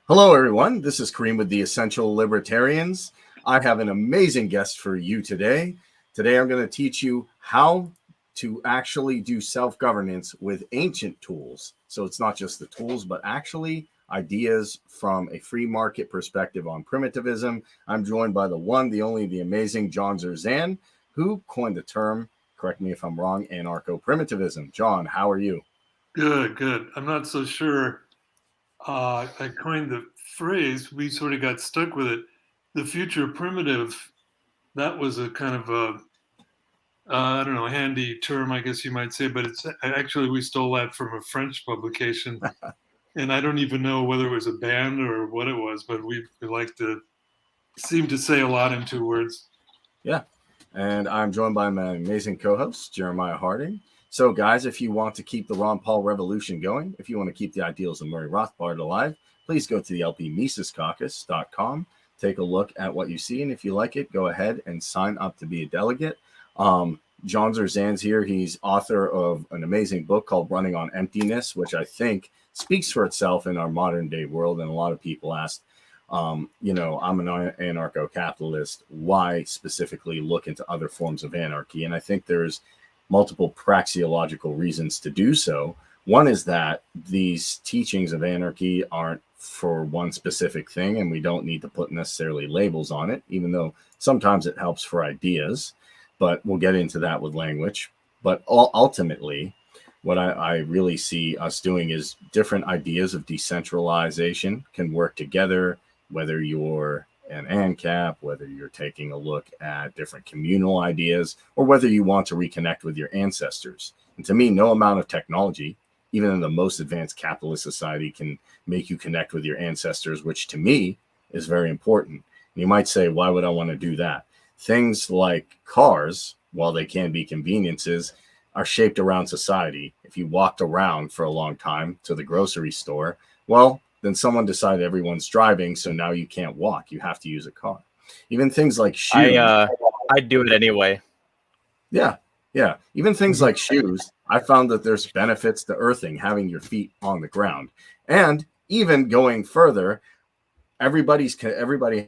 Hello, everyone. This is Kareem with the Essential Libertarians. I have an amazing guest for you today. Today, I'm going to teach you how to actually do self-governance with ancient tools. So it's not just the tools, but actually ideas from a free market perspective on primitivism. I'm joined by the one, the only, the amazing John Zerzhan, who coined the term, correct me if I'm wrong, anarcho-primitivism. John, how are you? Good. I'm not so sure. I coined the phrase. We sort of got stuck with it. The future primitive. That was a kind of I don't know, handy term, I guess you might say. But it's actually we stole that from a French publication, and I don't even know whether it was a band or what it was. But we like to seem to say a lot in two words. Yeah. And I'm joined by my amazing co host, Jeremiah Harding. So, guys, if you want to keep the Ron Paul revolution going, if you want to keep the ideals of Murray Rothbard alive, please go to the lpmisescaucus.com. Take a look at what you see. And if you like it, go ahead and sign up to be a delegate. John Zerzhan's here. He's author of an amazing book called Running on Emptiness, which I think speaks for itself in our modern day world. And a lot of people ask, I'm an anarcho-capitalist. Why specifically look into other forms of anarchy? And I think there's multiple praxeological reasons to do so. One is that these teachings of anarchy aren't for one specific thing, and we don't need to put necessarily labels on it, even though sometimes it helps for ideas. But we'll get into that with language. But ultimately, what I really see us doing is different ideas of decentralization can work together, whether you're an ANCAP, whether you're taking a look at different communal ideas, or whether you want to reconnect with your ancestors. And to me, no amount of technology, even in the most advanced capitalist society, can make you connect with your ancestors, which to me is very important. And you might say, why would I want to do that? Things like cars, while they can be conveniences, are shaped around society. If you walked around for a long time to the grocery store, well, then someone decided everyone's driving, so now you can't walk. You have to use a car. Even things like shoes. I'd do it anyway. Yeah. Even things like shoes. I found that there's benefits to earthing, having your feet on the ground. And even going further, everybody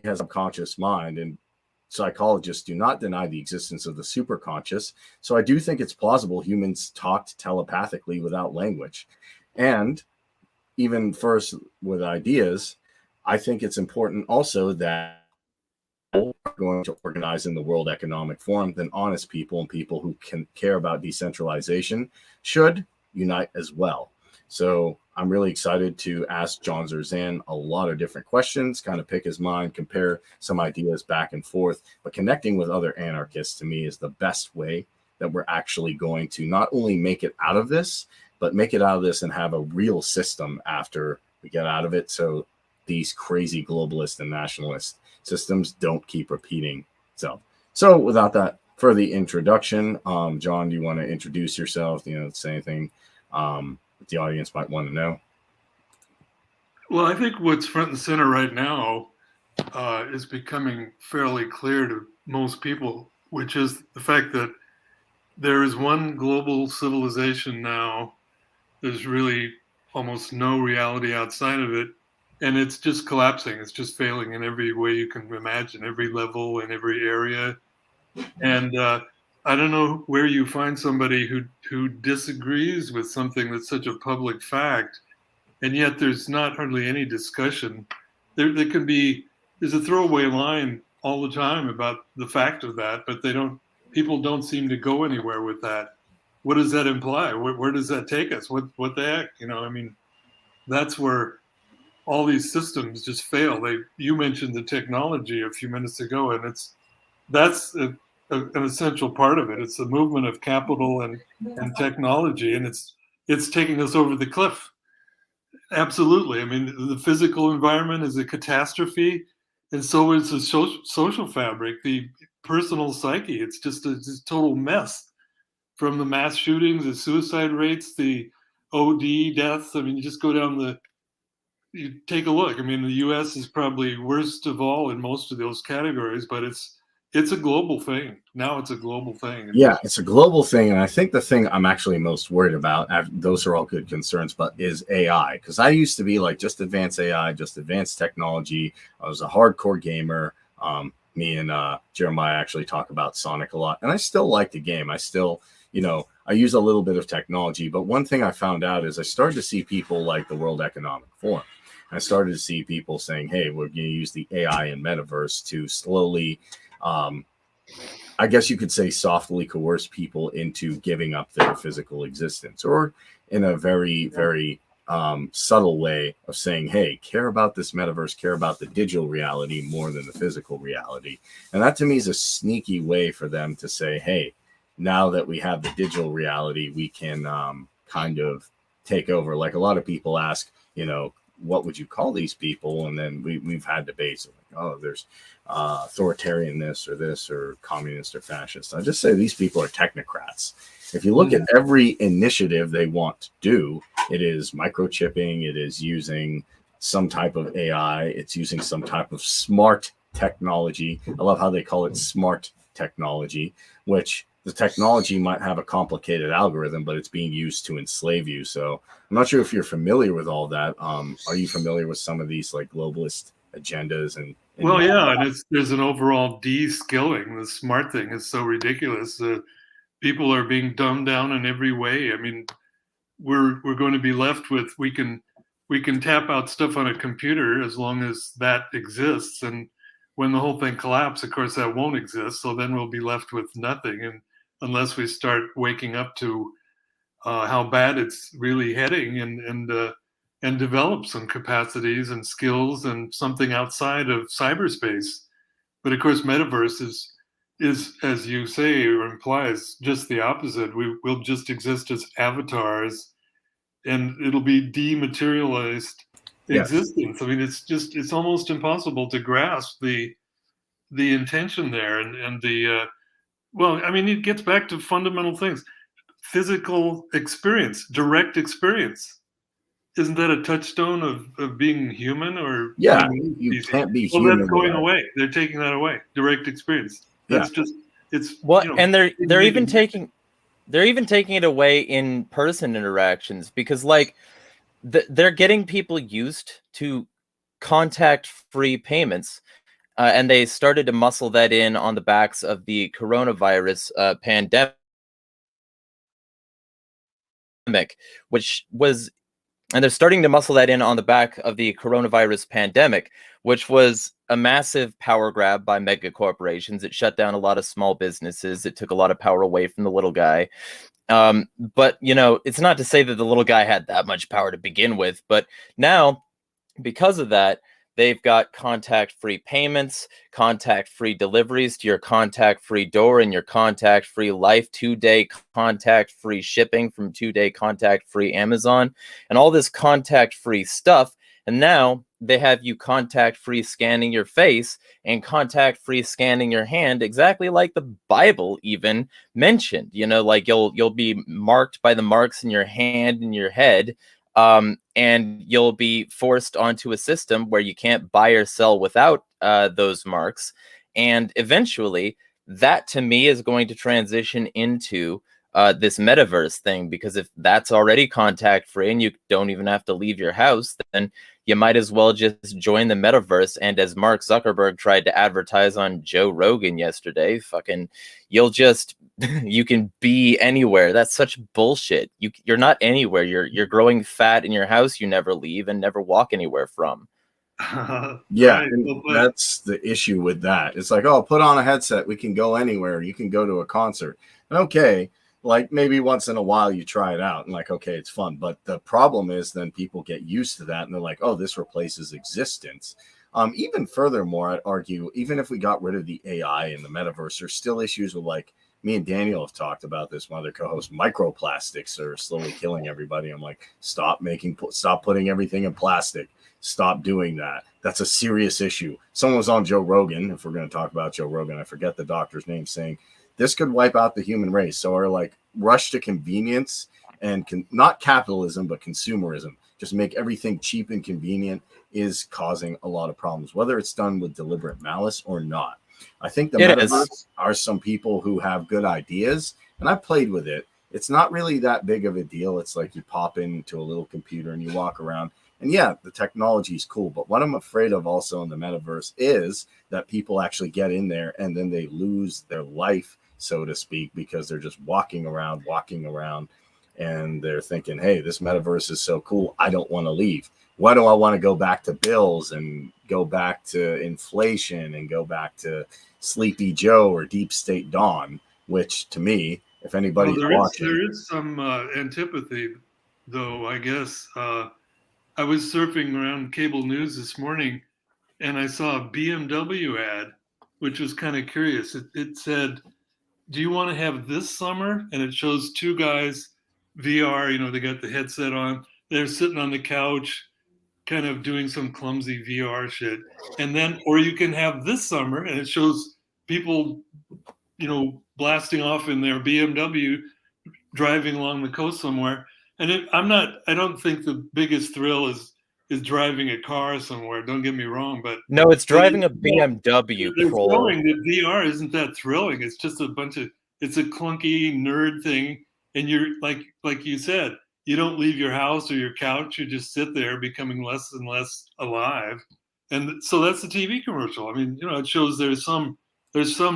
has a conscious mind, and psychologists do not deny the existence of the superconscious. So I do think it's plausible humans talked telepathically without language. And even first with ideas, I think it's important also that we're going to organize in the World Economic Forum, then honest people and people who can care about decentralization should unite as well. So I'm really excited to ask John Zerzhan a lot of different questions, kind of pick his mind, compare some ideas back and forth. But connecting with other anarchists to me is the best way that we're actually going to not only make it out of this, but make it out of this and have a real system after we get out of it. So these crazy globalist and nationalist systems don't keep repeating itself. So without that further introduction, John, do you want to introduce yourself? Say anything that the audience might want to know? Well, I think what's front and center right now is becoming fairly clear to most people, which is the fact that there is one global civilization now. There's really almost no reality outside of it. And it's just collapsing. It's just failing in every way you can imagine, every level in every area. And I don't know where you find somebody who disagrees with something that's such a public fact, and yet there's not hardly any discussion. There can be, there's a throwaway line all the time about the fact of that, but people don't seem to go anywhere with that. What does that imply? Where does that take us? What the heck? That's where all these systems just fail. You mentioned the technology a few minutes ago, and that's an essential part of it. It's the movement of capital and technology, and it's taking us over the cliff. Absolutely. I mean, the physical environment is a catastrophe, and so is the social fabric, the personal psyche. It's just a total mess, from the mass shootings, the suicide rates, the OD deaths. I mean, you just go down you take a look. I mean, the U.S. is probably worst of all in most of those categories, but it's it's a global thing. Now it's a global thing. Yeah, it's a global thing. And I think the thing I'm actually most worried about, those are all good concerns, but is AI. Because I used to be like, just advanced AI, just advanced technology. I was a hardcore gamer. Me and Jeremiah actually talk about Sonic a lot. And I still like the game. I still, I use a little bit of technology. But one thing I found out is I started to see people like the World Economic Forum. I started to see people saying, hey, we're going to use the AI and metaverse to slowly, I guess you could say, softly coerce people into giving up their physical existence, or in a very, very subtle way of saying, hey, care about this metaverse, care about the digital reality more than the physical reality. And that to me is a sneaky way for them to say, hey, now that we have the digital reality, we can kind of take over. Like a lot of people ask, what would you call these people? And then we've had debates like, oh, there's authoritarian this or communist or fascist. I just say these people are technocrats. If you look at every initiative they want to do, it is microchipping, it is using some type of AI, it's using some type of smart technology. I love how they call it smart technology, which the technology might have a complicated algorithm, but it's being used to enslave you. So I'm not sure if you're familiar with all that. Are you familiar with some of these like globalist agendas and well, yeah, and there's an overall de-skilling. The smart thing is so ridiculous. People are being dumbed down in every way. I mean, we're going to be left with we can tap out stuff on a computer as long as that exists, and when the whole thing collapses, of course, that won't exist. So then we'll be left with nothing, and unless we start waking up to how bad it's really heading, and develop some capacities and skills and something outside of cyberspace. But of course, metaverse is as you say or implies just the opposite. We'll just exist as avatars, and it'll be dematerialized existence. I mean, it's almost impossible to grasp the intention there, and the well, I mean, it gets back to fundamental things. Physical experience, direct experience. Isn't that a touchstone of being human? Or yeah, you can't be well, human. that's going away. They're taking that away. Direct experience. That's just it's what, and they're even taking it away in person interactions, because like they're getting people used to contact-free payments, and they started to muscle that in on the backs of the coronavirus pandemic, which was, and they're starting to muscle that in on the back of the coronavirus pandemic, which was a massive power grab by mega corporations. It shut down a lot of small businesses. It took a lot of power away from the little guy. But, it's not to say that the little guy had that much power to begin with. But now, because of that, they've got contact-free payments, contact-free deliveries to your contact-free door in your contact-free life, 2-day contact-free shipping from 2-day contact-free Amazon, and all this contact-free stuff. And now they have you contact-free scanning your face and contact-free scanning your hand, exactly like the Bible even mentioned. Like you'll be marked by the marks in your hand and your head. And you'll be forced onto a system where you can't buy or sell without those marks. And eventually, that to me is going to transition into this metaverse thing, because if that's already contact free and you don't even have to leave your house, then you might as well just join the metaverse. And as Mark Zuckerberg tried to advertise on Joe Rogan yesterday, you can be anywhere. That's such bullshit. You're not anywhere. You're growing fat in your house you never leave and never walk anywhere from. Yeah, right. and that's the issue with that. It's like, oh, put on a headset. We can go anywhere. You can go to a concert. And okay, like maybe once in a while you try it out and like, okay, it's fun. But the problem is then people get used to that and they're like, oh, this replaces existence. Even furthermore, I'd argue, even if we got rid of the AI and the metaverse, there's still issues with, like, me and Daniel have talked about this, my other co-host, microplastics are slowly killing everybody. I'm like, stop putting everything in plastic. Stop doing that. That's a serious issue. Someone was on Joe Rogan, if we're going to talk about Joe Rogan, I forget the doctor's name, saying this could wipe out the human race. So our like rush to convenience and not capitalism, but consumerism, just make everything cheap and convenient, is causing a lot of problems, whether it's done with deliberate malice or not. I think the It metaverse is. are some people who have good ideas, and I played with it. It's not really that big of a deal. It's like you pop into a little computer and you walk around. And yeah, the technology is cool. But what I'm afraid of also in the metaverse is that people actually get in there and then they lose their life, so to speak, because they're just walking around, and they're thinking, hey, this metaverse is so cool. I don't want to leave. Why do I want to go back to bills and go back to inflation and go back to Sleepy Joe or Deep State Dawn, which to me, if anybody's watching. There is some antipathy, though, I guess. I was surfing around cable news this morning and I saw a BMW ad, which was kind of curious. It said, do you want to have this summer? And it shows two guys, VR, they got the headset on. They're sitting on the couch, kind of doing some clumsy VR shit. And then, or you can have this summer, and it shows people, blasting off in their BMW, driving along the coast somewhere. And I don't think the biggest thrill is driving a car somewhere. Don't get me wrong, but No, it's driving a BMW, they're Kroll. showing that VR isn't that thrilling. It's just it's a clunky nerd thing. And you're like you said, you don't leave your house or your couch. You just sit there becoming less and less alive. And so that's the TV commercial. I mean, it shows there's some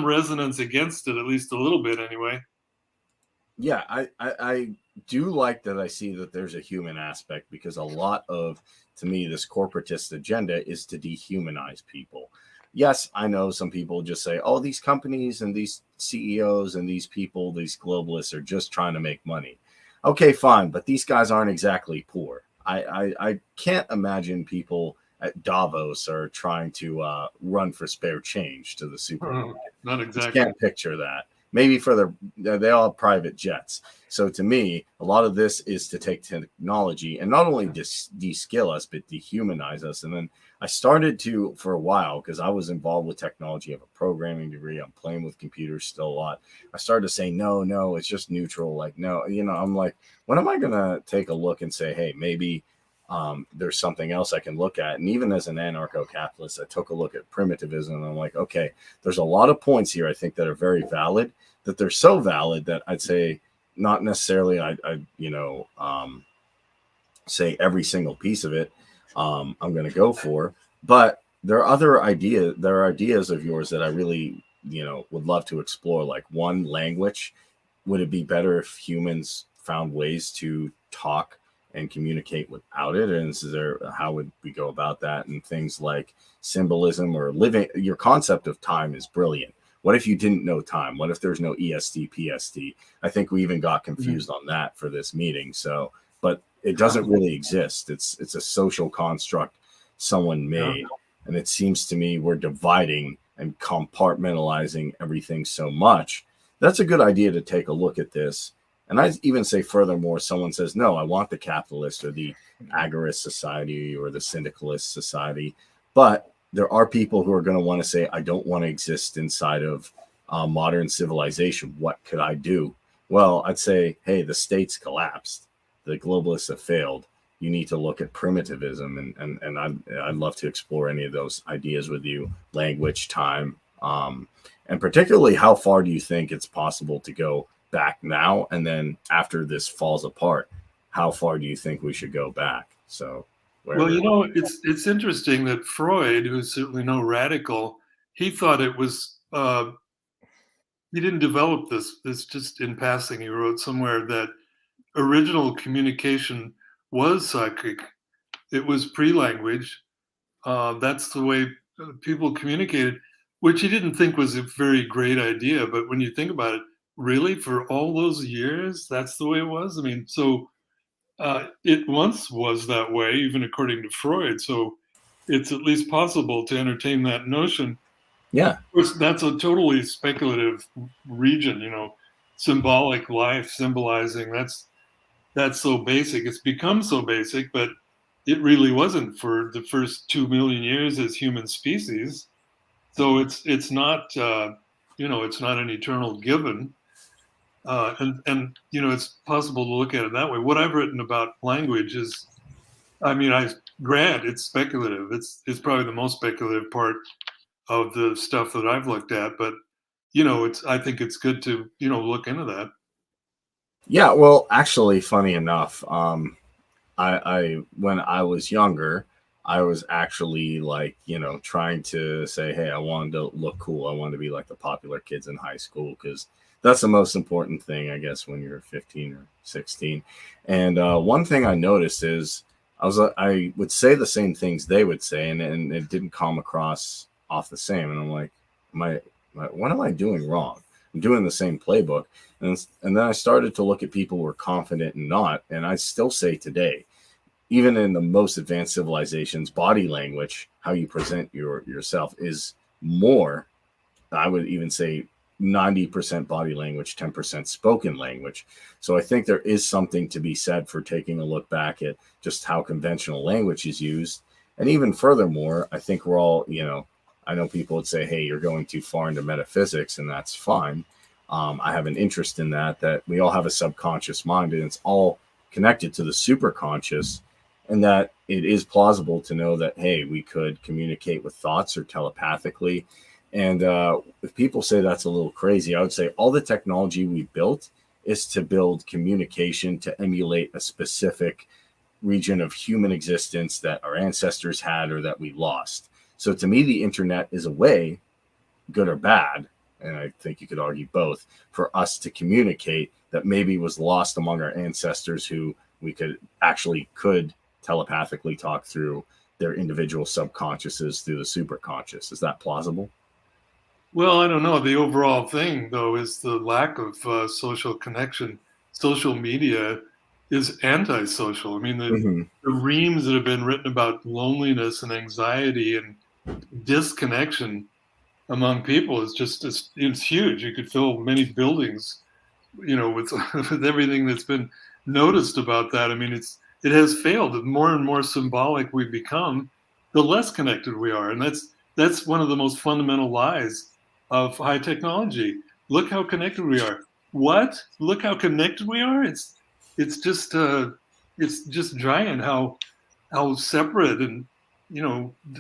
resonance against it, at least a little bit anyway. Yeah, I do like that. I see that there's a human aspect, because a lot of, to me, this corporatist agenda is to dehumanize people. Yes, I know some people just say, oh, these companies and these CEOs and these people, these globalists are just trying to make money. Okay, fine, but these guys aren't exactly poor. I can't imagine people at Davos are trying to run for spare change to the supermarket. Not exactly. Just can't picture that. Maybe they all have private jets. So to me, a lot of this is to take technology and not only de-skill us, but dehumanize us. And then I started to, for a while, because I was involved with technology, I have a programming degree, I'm playing with computers still a lot. I started to say, no, it's just neutral. Like, no, I'm like, when am I going to take a look and say, hey, maybe there's something else I can look at? And even as an anarcho-capitalist, I took a look at primitivism, and I'm like, okay, there's a lot of points here I think that are very valid, that they're so valid that I'd say not necessarily I say every single piece of it I'm going to go for, but there are ideas of yours that I really would love to explore. Like, one, language. Would it be better if humans found ways to talk and communicate without it? And how would we go about that? And things like symbolism or living. Your concept of time is brilliant. What if you didn't know time? What if there's no EST, PST? I think we even got confused on that for this meeting. So, but it doesn't really exist. It's a social construct someone made. And it seems to me we're dividing and compartmentalizing everything so much. That's a good idea to take a look at this. And I even say furthermore, someone says, no, I want the capitalist or the agorist society or the syndicalist society. But there are people who are going to want to say, I don't want to exist inside of modern civilization. What could I do? Well, I'd say, hey, the state's collapsed. The globalists have failed. You need to look at primitivism. And I'd love to explore any of those ideas with you. Language, time, and particularly how far do you think it's possible to go back now? And then after this falls apart, how far do you think we should go back? So, well, it's interesting that Freud, who's certainly no radical, he thought it was, he didn't develop this just in passing. He wrote somewhere that original communication was psychic. It was pre-language. That's the way people communicated, which he didn't think was a very great idea. But when you think about it, really, for all those years, that's the way it was. I mean, so it once was that way, even according to Freud. So it's at least possible to entertain that notion. Yeah. Of course, that's a totally speculative region, symbolic life, symbolizing. That's so basic. It's become so basic, but it really wasn't for the first 2 million years as human species. So it's not it's not an eternal given. And it's possible to look at it that way. What I've written about language is, I mean, I grant it's speculative. It's probably the most speculative part of the stuff that I've looked at, but I think it's good to look into that. Yeah, well, actually, funny enough, I when I was younger, I was actually like, trying to say, hey, I wanted to look cool. I wanted to be like the popular kids in high school because that's the most important thing, I guess, when you're 15 or 16. And one thing I noticed is I would say the same things they would say, and it didn't come across off the same. And I'm like, what am I doing wrong? I'm doing the same playbook. And then I started to look at people who were confident and not. And I still say today, even in the most advanced civilizations, body language, how you present yourself is more, I would even say 90% body language, 10% spoken language. So I think there is something to be said for taking a look back at just how conventional language is used. And even furthermore, I think we're all, I know people would say, hey, you're going too far into metaphysics, and that's fine. I have an interest in that we all have a subconscious mind, and it's all connected to the superconscious, and that it is plausible to know that, hey, we could communicate with thoughts or telepathically. And if people say that's a little crazy, I would say all the technology we built is to build communication to emulate a specific region of human existence that our ancestors had or that we lost. So to me, the internet is a way, good or bad, and I think you could argue both, for us to communicate that maybe was lost among our ancestors who we could telepathically talk through their individual subconsciouses through the superconscious. Is that plausible? Well, I don't know. The overall thing, though, is the lack of social connection. Social media is antisocial. I mean, Mm-hmm. the reams that have been written about loneliness and anxiety and disconnection among people is it's huge. You could fill many buildings, with with everything that's been noticed about that. I mean, it has failed. The more and more symbolic we become, the less connected we are, and that's one of the most fundamental lies of high technology. Look how connected we are. What? Look how connected we are. It's just giant how separate and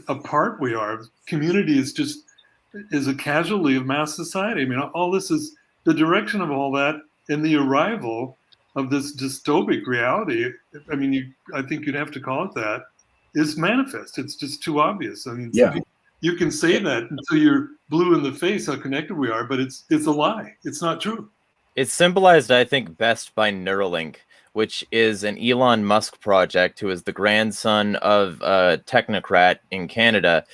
apart we are. Community is a casualty of mass society. I mean, all this is the direction of all that and the arrival of this dystopic reality. I mean, I think you'd have to call it that, is manifest. It's just too obvious. I mean, Yeah. you can say that until you're blue in the face how connected we are, but it's a lie. It's not true. It's symbolized, I think, best by Neuralink, which is an Elon Musk project, who is the grandson of a technocrat in Canada.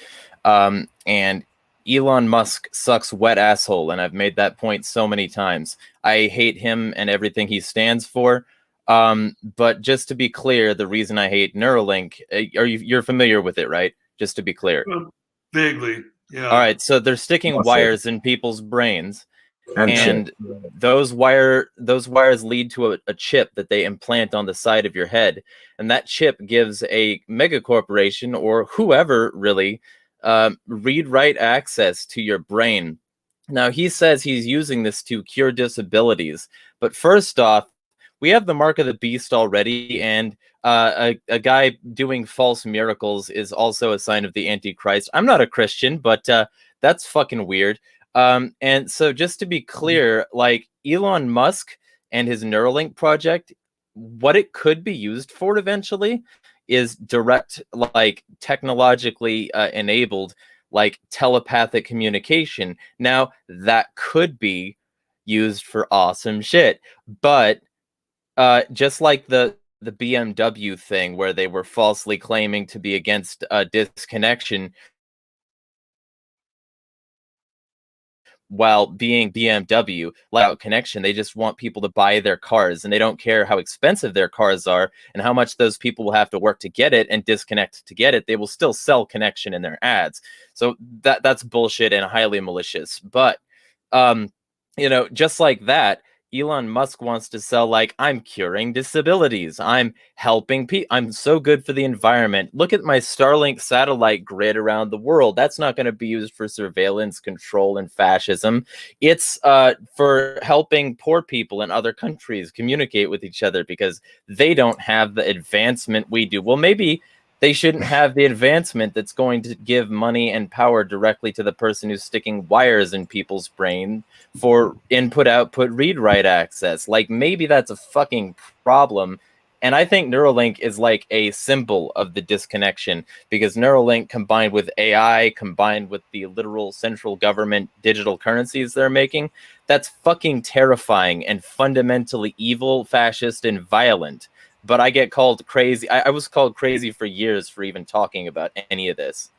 And Elon Musk sucks wet asshole, and I've made that point so many times. I hate him and everything he stands for. But just to be clear, the reason I hate Neuralink, you're familiar with it, right? Just to be clear. Well, vaguely, yeah. All right, so they're sticking wires in people's brains, and chip. those wires lead to a chip that they implant on the side of your head, and that chip gives a mega corporation or whoever really read-write access to your brain. Now, he says he's using this to cure disabilities, but first off, we have the mark of the beast already, and a guy doing false miracles is also a sign of the Antichrist. I'm not a Christian, but that's fucking weird. And so just to be clear, like Elon Musk and his Neuralink project, what it could be used for eventually is direct, like technologically enabled, like telepathic communication. Now that could be used for awesome shit, but just like the BMW thing where they were falsely claiming to be against disconnection while being BMW, without connection. They just want people to buy their cars, and they don't care how expensive their cars are and how much those people will have to work to get it and disconnect to get it. They will still sell connection in their ads. So that's bullshit and highly malicious. But just like that, Elon Musk wants to sell, like, I'm curing disabilities, I'm helping people, I'm so good for the environment. Look at my Starlink satellite grid around the world. That's not going to be used for surveillance, control, and fascism. It's for helping poor people in other countries communicate with each other because they don't have the advancement we do. Well, maybe They shouldn't have the advancement that's going to give money and power directly to the person who's sticking wires in people's brain for input, output, read, write access. Like, maybe that's a fucking problem. And I think Neuralink is like a symbol of the disconnection, because Neuralink combined with AI, combined with the literal central government digital currencies they're making, that's fucking terrifying and fundamentally evil, fascist, and violent. But I get called crazy. I was called crazy for years for even talking about any of this.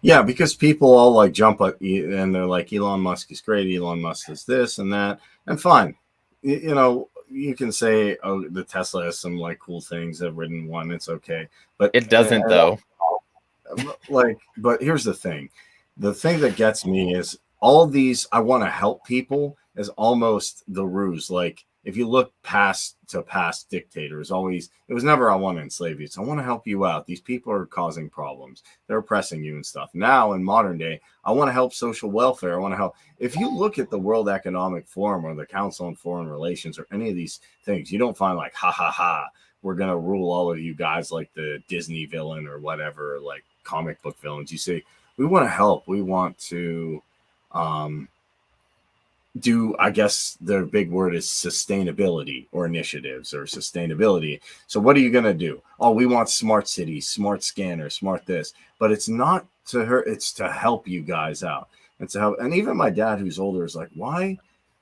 Yeah, because people all like jump at and they're like, Elon Musk is great, Elon Musk is this and that, and fine. You know, you can say, oh, the Tesla has some like cool things. I've ridden one, it's okay, but It doesn't, though. Like, but here's the thing that gets me is all these I want to help people is almost the ruse. Like, if you look past dictators, always it was never I want to enslave you. It's I want to help you out. These people are causing problems. They're oppressing you and stuff. Now in modern day, I want to help social welfare. I want to help. If you look at the World Economic Forum or the Council on Foreign Relations or any of these things, you don't find like ha ha ha, we're gonna rule all of you guys like the Disney villain or whatever, like comic book villains. You say we want to help. We want to do, I guess the big word is sustainability or initiatives or sustainability. So what are you going to do? Oh, we want smart cities, smart scanners, smart this, but it's not to her. It's to help you guys out and to help. And even my dad, who's older, is like, why,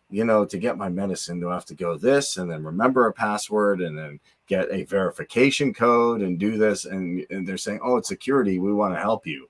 you know, to get my medicine, do I have to go this and then remember a password and then get a verification code and do this? And they're saying, oh, it's security. We want to help you.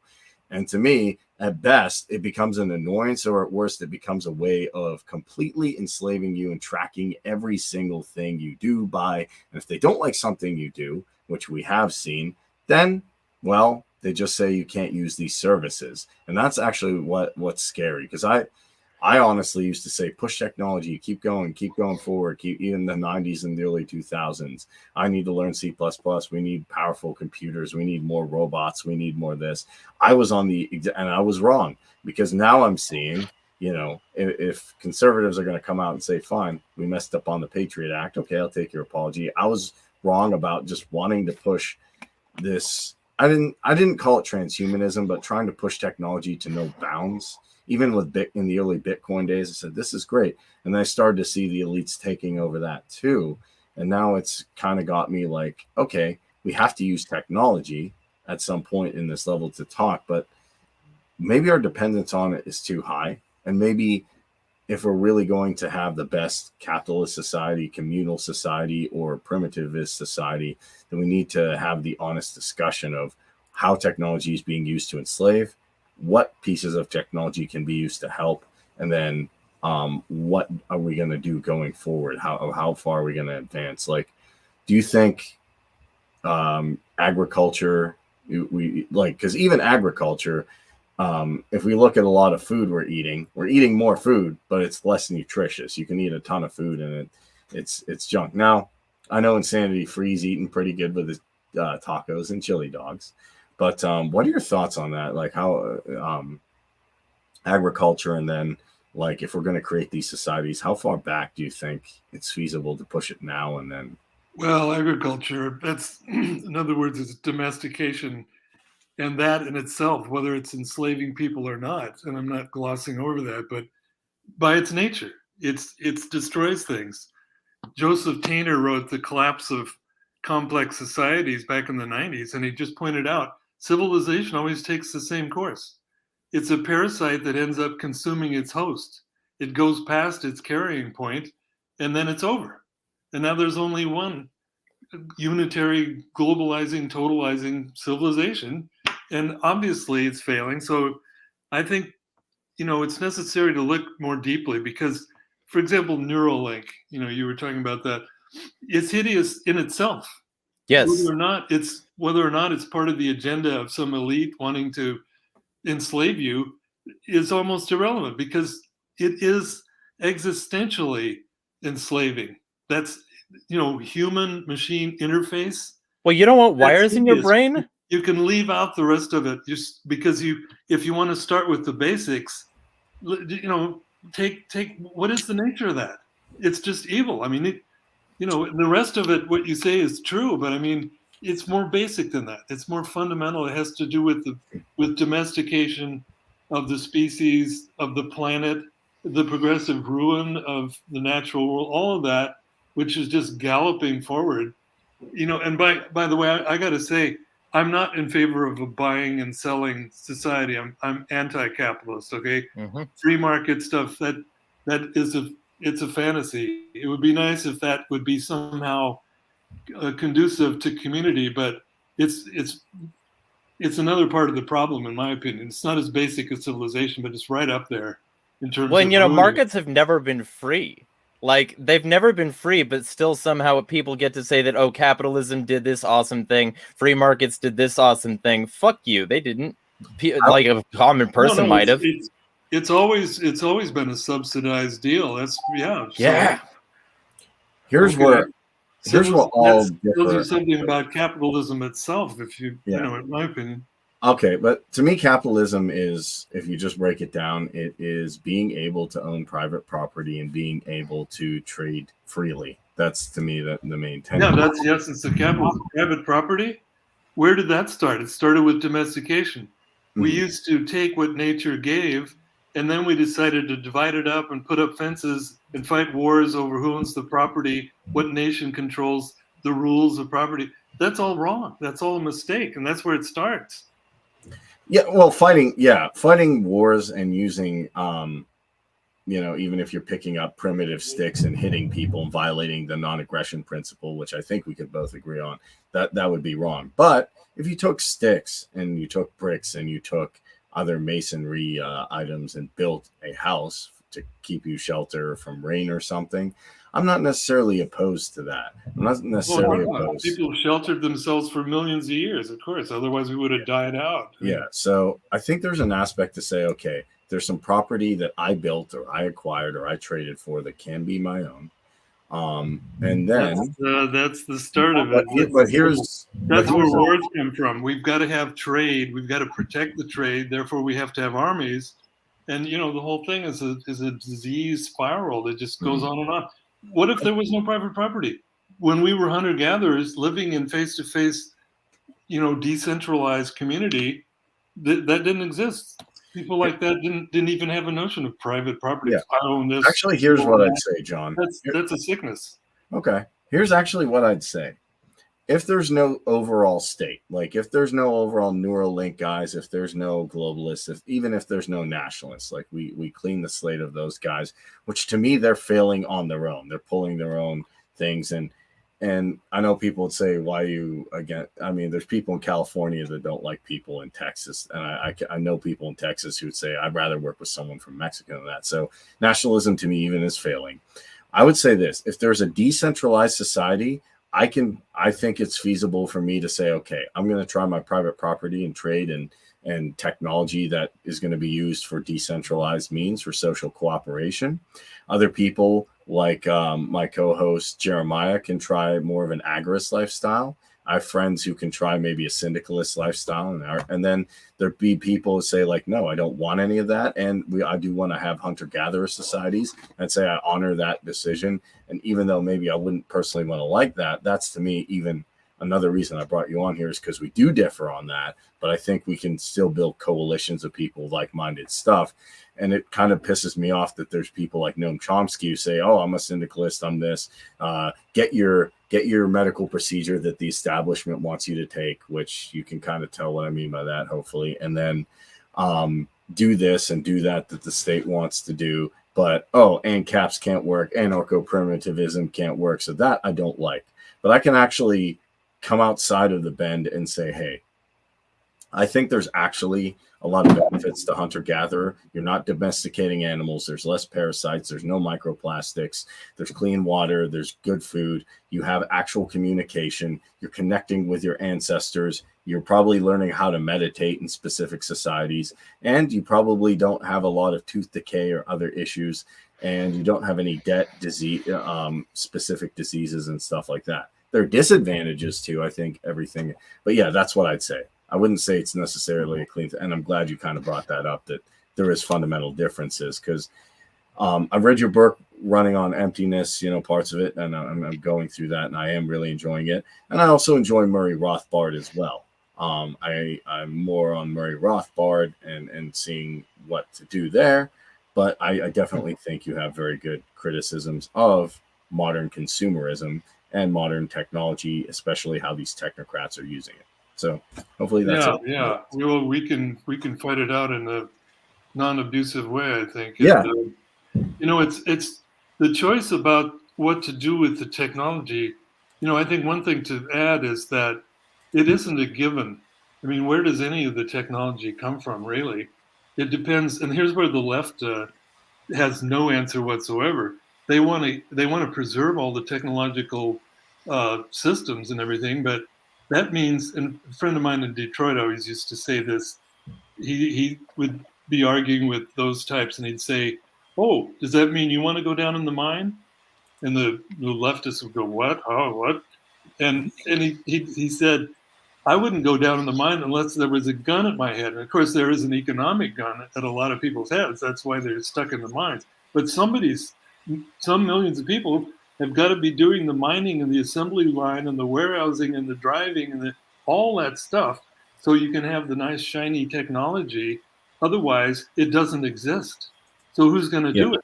And to me, at best, it becomes an annoyance, or at worst, it becomes a way of completely enslaving you and tracking every single thing you do by. And if they don't like something you do, which we have seen, then, well, they just say you can't use these services. And that's actually what's scary, because I honestly used to say, push technology, keep going forward, keep even the 90s and the early 2000s. I need to learn C++. We need powerful computers. We need more robots. We need more this. I was and I was wrong, because now I'm seeing, you know, if conservatives are going to come out and say, fine, we messed up on the Patriot Act. Okay, I'll take your apology. I was wrong about just wanting to push this. I didn't call it transhumanism, but trying to push technology to no bounds. Even with in the early Bitcoin days, I said, this is great. And then I started to see the elites taking over that too. And now it's kind of got me like, okay, we have to use technology at some point in this level to talk, but maybe our dependence on it is too high. And maybe if we're really going to have the best capitalist society, communal society, or primitivist society, then we need to have the honest discussion of how technology is being used to enslave, what pieces of technology can be used to help, and then what are we going to do going forward? How far are we going to advance? Like, do you think agriculture, we like, because even agriculture, if we look at a lot of food we're eating more food, but it's less nutritious. You can eat a ton of food and it's junk. Now, I know Insanity Free's eating pretty good with his tacos and chili dogs. But what are your thoughts on that? Like, how agriculture, and then like if we're going to create these societies, how far back do you think it's feasible to push it now and then? Well, agriculture, that's, in other words, it's domestication. And that in itself, whether it's enslaving people or not, and I'm not glossing over that, but by its nature, it destroys things. Joseph Tainer wrote The Collapse of Complex Societies back in the 90s, and he just pointed out civilization always takes the same course. It's a parasite that ends up consuming its host. It goes past its carrying point, and then it's over. And now there's only one unitary, globalizing, totalizing civilization, and obviously it's failing. So I think, you know, it's necessary to look more deeply, because, for example, Neuralink, you know, you were talking about that. It's hideous in itself. Yes. Whether or not it's part of the agenda of some elite wanting to enslave you is almost irrelevant, because it is existentially enslaving. That's, you know, human machine interface. Well, you don't want wires in your hideous. brain? You can leave out the rest of it, just because if you want to start with the basics, you know, take what is the nature of that? It's just evil. I mean, you know, the rest of it, what you say is true, but I mean, it's more basic than that. It's more fundamental. It has to do with domestication of the species, of the planet, the progressive ruin of the natural world, all of that, which is just galloping forward. And by the way, I got to say, I'm not in favor of a buying and selling society. I'm anti-capitalist. Okay, free market stuff that it's a fantasy. It would be nice if that would be somehow conducive to community, but it's another part of the problem, in my opinion. It's not as basic as civilization, but it's right up there in terms of ruining. Markets have never been free. Like, they've never been free, but still somehow people get to say that, oh, capitalism did this awesome thing, free markets did this awesome thing. Fuck you, they didn't. Like a common person might have. It's always been a subsidized deal. That's yeah. Here's what all tells you something about capitalism itself, if you know, in my opinion. Okay, but to me, capitalism is, if you just break it down, it is being able to own private property and being able to trade freely. That's, to me, the main tenet. Yeah, that's the essence of capitalism. Private property, where did that start? It started with domestication. We used to take what nature gave, and then we decided to divide it up and put up fences and fight wars over who owns the property, what nation controls the rules of property. That's all wrong. That's all a mistake, and that's where it starts. Yeah, well, fighting wars and using, even if you're picking up primitive sticks and hitting people and violating the non-aggression principle, which I think we could both agree on, that would be wrong. But if you took sticks and you took bricks and you took other masonry items and built a house to keep you shelter from rain or something, I'm not necessarily opposed to that. I'm not necessarily opposed. People sheltered themselves for millions of years, of course. Otherwise, we would have died out. Yeah. So I think there's an aspect to say, okay, there's some property that I built or I acquired or I traded for that can be my own. And then that's the start of it. That's where wars come from. We've got to have trade. We've got to protect the trade. Therefore, we have to have armies. And the whole thing is a disease spiral that just goes on and on. What if there was no private property? When we were hunter-gatherers living in face-to-face, decentralized community, that didn't exist. People like that didn't even have a notion of private property. Yeah. I own this. Actually, here's what I'd say, John. That's a sickness. Okay. Here's actually what I'd say. If there's no overall state, like if there's no overall Neuralink guys, if there's no globalists, even if there's no nationalists, like we clean the slate of those guys, which to me, they're failing on their own. They're pulling their own things. And I know people would say, why you again? I mean, there's people in California that don't like people in Texas. And I know people in Texas who would say, I'd rather work with someone from Mexico than that. So nationalism to me even is failing. I would say this, if there's a decentralized society, I think it's feasible for me to say, okay, I'm going to try my private property and trade and technology that is going to be used for decentralized means for social cooperation. Other people like my co-host Jeremiah can try more of an agorist lifestyle. I have friends who can try maybe a syndicalist lifestyle, and then there'd be people who say like, no, I don't want any of that. And I do want to have hunter-gatherer societies. I'd say I honor that decision. And even though maybe I wouldn't personally want to like that, that's to me even another reason I brought you on here is because we do differ on that. But I think we can still build coalitions of people with like-minded stuff. And it kind of pisses me off that there's people like Noam Chomsky who say, oh, I'm a syndicalist, I'm this. Get your medical procedure that the establishment wants you to take, which you can kind of tell what I mean by that, hopefully. And then do this and do that the state wants to do. But, ANCAPs can't work. Anarcho-primitivism can't work. So that I don't like. But I can actually come outside of the bend and say, hey, I think there's actually a lot of benefits to hunter-gatherer. You're not domesticating animals. There's less parasites. There's no microplastics. There's clean water. There's good food. You have actual communication. You're connecting with your ancestors. You're probably learning how to meditate in specific societies. And you probably don't have a lot of tooth decay or other issues. And you don't have any disease, specific diseases and stuff like that. There are disadvantages to, I think, everything. But yeah, that's what I'd say. I wouldn't say it's necessarily a clean thing. And I'm glad you kind of brought that up, that there is fundamental differences, because I've read your book, Running on Emptiness, parts of it, and I'm going through that, and I am really enjoying it. And I also enjoy Murray Rothbard as well. I'm more on Murray Rothbard and seeing what to do there, but I definitely think you have very good criticisms of modern consumerism and modern technology, especially how these technocrats are using it. So hopefully that's it. Yeah. Well, we can fight it out in a non-abusive way, I think. Yeah. It's the choice about what to do with the technology. I think one thing to add is that it isn't a given. I mean, where does any of the technology come from, really? It depends. And here's where the left has no answer whatsoever. They want to preserve all the technological systems and everything, but that means. And a friend of mine in Detroit always used to say this. He would be arguing with those types, and he'd say, "Oh, does that mean you want to go down in the mine?" And the leftists would go, "What? Oh, what?" And he said, "I wouldn't go down in the mine unless there was a gun at my head." And of course, there is an economic gun at a lot of people's heads. That's why they're stuck in the mines. But some millions of people have got to be doing the mining and the assembly line and the warehousing and the driving and all that stuff, so you can have the nice shiny technology. Otherwise, it doesn't exist. So who's going to do it?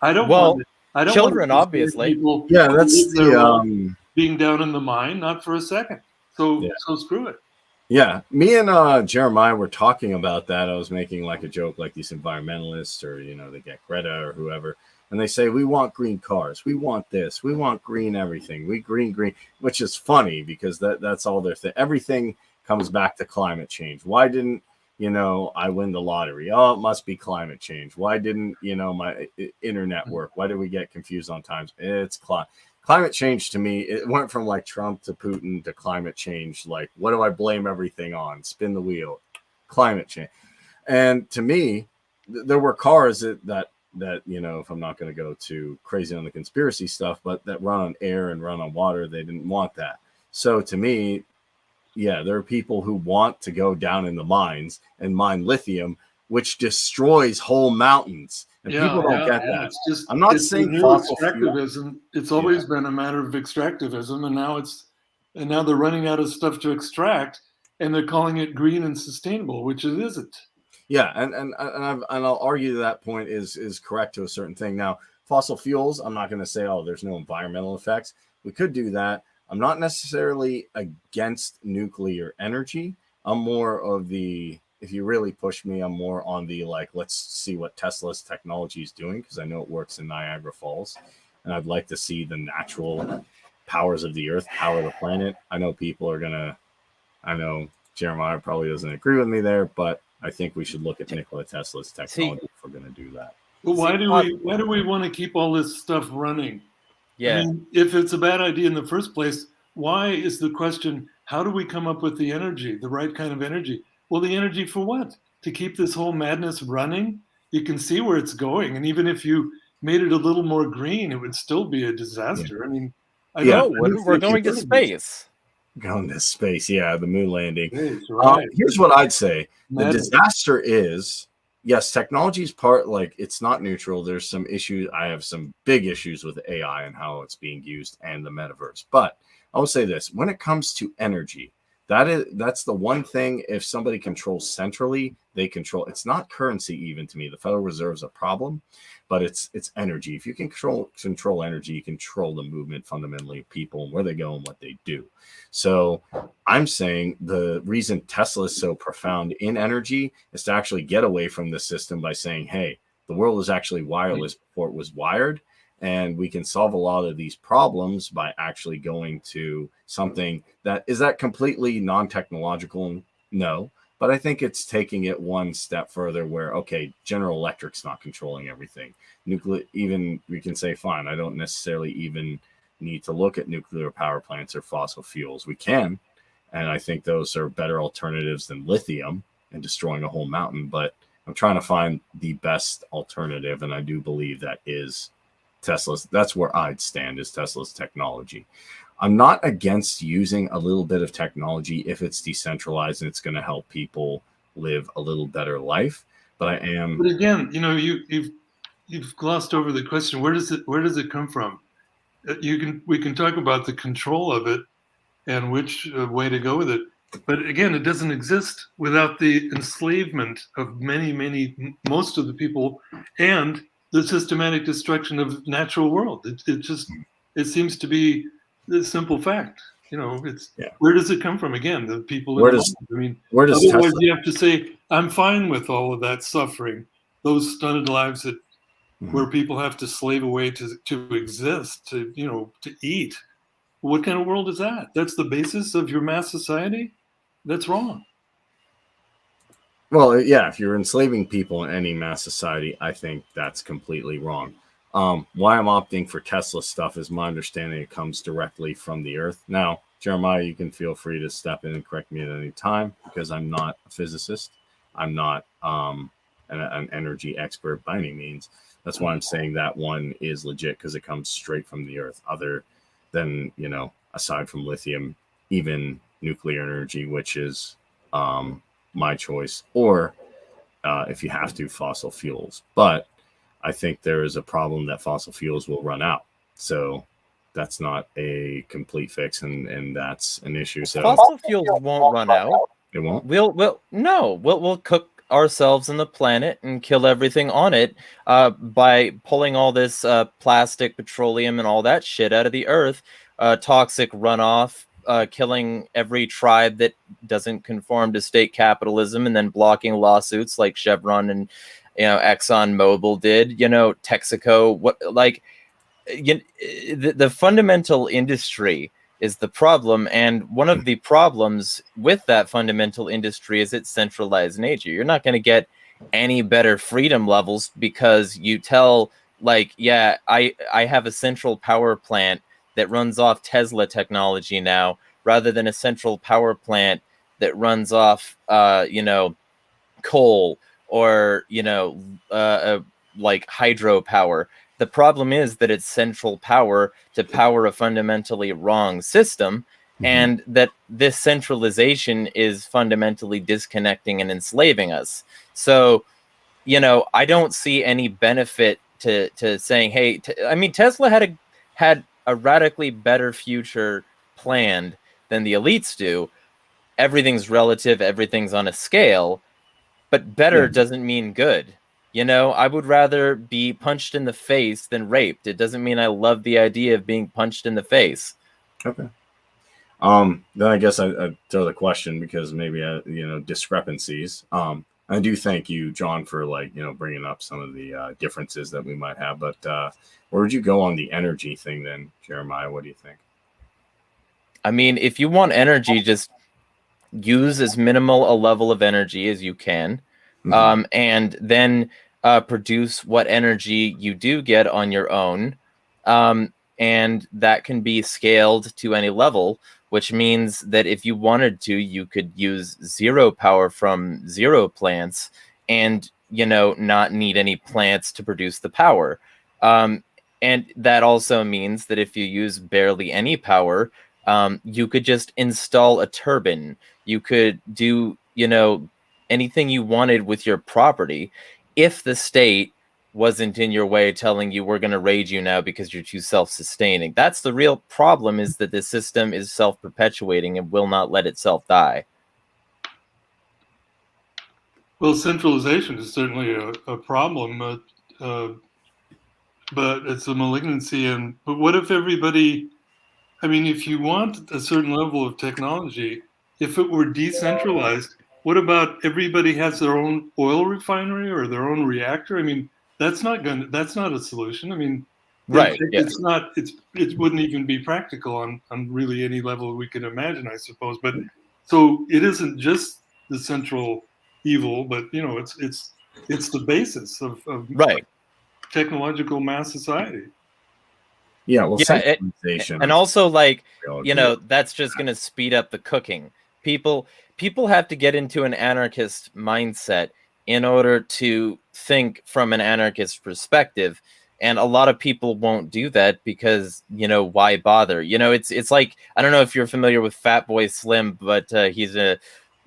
I don't want children, obviously. People That's the being down in the mine, not for a second. So screw it. Yeah, me and Jeremiah were talking about that. I was making like a joke, like these environmentalists, or they get Greta or whoever, and they say we want green cars, we want this, we want green everything, we green, which is funny because that's all their thing. Everything comes back to climate change. Why didn't I win the lottery? Oh, it must be climate change. Why didn't my internet work? Why did we get confused on times? It's climate change. To me, it went from like Trump to Putin to climate change. Like, what do I blame everything on? Spin the wheel. Climate change. And to me, there were cars that if I'm not going to go too crazy on the conspiracy stuff, but that run on air and run on water, they didn't want that. So to me, there are people who want to go down in the mines and mine lithium, which destroys whole mountains. And people don't get that. I'm not saying fossil extractivism. It's always been a matter of extractivism, and now they're running out of stuff to extract, and they're calling it green and sustainable, which it isn't. Yeah, and I'll argue that point is correct to a certain thing. Now, fossil fuels, I'm not going to say, there's no environmental effects. We could do that. I'm not necessarily against nuclear energy. I'm more of if you really push me, I'm more on the let's see what Tesla's technology is doing, because I know it works in Niagara Falls, and I'd like to see the natural powers of the earth power the planet. I know Jeremiah probably doesn't agree with me there, but I think we should look at Nikola Tesla's technology if we're going to do that. But why do we want to keep all this stuff running? Yeah. I mean, if it's a bad idea in the first place, why is the question, how do we come up with the energy, the right kind of energy? Well, the energy for what? To keep this whole madness running? You can see where it's going. And even if you made it a little more green, it would still be a disaster. I mean, we're going to space. Going to space, the moon landing. Right. Here's what I'd say. The disaster is, yes, technology is it's not neutral. There's some issues. I have some big issues with AI and how it's being used and the metaverse. But I will say this, when it comes to energy, that's the one thing. If somebody controls centrally, they control. It's not currency even to me. The Federal Reserve's a problem, but it's energy. If you can control energy, you control the movement fundamentally of people and where they go and what they do. So I'm saying the reason Tesla is so profound in energy is to actually get away from the system by saying, hey, the world is actually wireless before it was wired. And we can solve a lot of these problems by actually going to something that completely non-technological? No, but I think it's taking it one step further where, okay, General Electric's not controlling everything. Nuclear, even we can say, fine, I don't necessarily even need to look at nuclear power plants or fossil fuels. We can, and I think those are better alternatives than lithium and destroying a whole mountain. But I'm trying to find the best alternative, and I do believe that is Tesla's. That's where I'd stand, is Tesla's technology. I'm not against using a little bit of technology if it's decentralized and it's going to help people live a little better life. But I am. But again, you've you've glossed over the question. Where does it come from? We can talk about the control of it and which way to go with it. But again, it doesn't exist without the enslavement of most of the people and the systematic destruction of natural world. It seems to be the simple fact. Where does it come from? Again, the people in the mind. I mean, otherwise you have to say, I'm fine with all of that suffering, those stunted lives that where people have to slave away to exist, to eat. What kind of world is that? That's the basis of your mass society? That's wrong. Well, yeah, if you're enslaving people in any mass society, I think that's completely wrong. Why I'm opting for Tesla stuff is my understanding it comes directly from the earth. Now, Jeremiah, you can feel free to step in and correct me at any time because I'm not a physicist. I'm not an energy expert by any means. That's why I'm saying that one is legit because it comes straight from the earth, other than, aside from lithium, even nuclear energy, which is my choice, or if you have to, fossil fuels. But I think there is a problem that fossil fuels will run out. So that's not a complete fix, and that's an issue. So fossil fuels won't run out. It won't? We'll cook ourselves and the planet and kill everything on it by pulling all this plastic, petroleum, and all that shit out of the earth, toxic runoff, killing every tribe that doesn't conform to state capitalism, and then blocking lawsuits like Chevron and Exxon Mobil did. Texaco. The fundamental industry is the problem, and one of the problems with that fundamental industry is its centralized nature. You're not going to get any better freedom levels because you tell, I have a central power plant that runs off Tesla technology now, rather than a central power plant that runs off, coal or, hydropower. The problem is that it's central power to power a fundamentally wrong system, and that this centralization is fundamentally disconnecting and enslaving us. So, I don't see any benefit to saying, hey, Tesla had a radically better future planned than the elites do. Everything's relative, everything's on a scale, but better doesn't mean good. I would rather be punched in the face than raped. It doesn't mean I love the idea of being punched in the face. Okay. Then I guess I throw the question because maybe discrepancies. I do thank you, John, for bringing up some of the differences that we might have. But where would you go on the energy thing then, Jeremiah? What do you think? I mean, if you want energy, just use as minimal a level of energy as you can, and then produce what energy you do get on your own. And that can be scaled to any level, which means that if you wanted to, you could use zero power from zero plants and, not need any plants to produce the power. And that also means that if you use barely any power, you could just install a turbine. You could do, anything you wanted with your property if the state wasn't in your way telling you we're going to raid you now because you're too self-sustaining. That's the real problem, is that the system is self-perpetuating and will not let itself die. Well, centralization is certainly a problem, but it's a malignancy. But what if everybody, if you want a certain level of technology, if it were decentralized, what about everybody has their own oil refinery or their own reactor? That's not a solution. Right. It wouldn't even be practical on really any level we could imagine, I suppose. But so it isn't just the central evil, but it's the basis of right. technological mass society. Yeah, well, and also that's just going to speed up the cooking. People have to get into an anarchist mindset in order to think from an anarchist perspective, and a lot of people won't do that because why bother? It's like, I don't know if you're familiar with Fatboy Slim, but he's a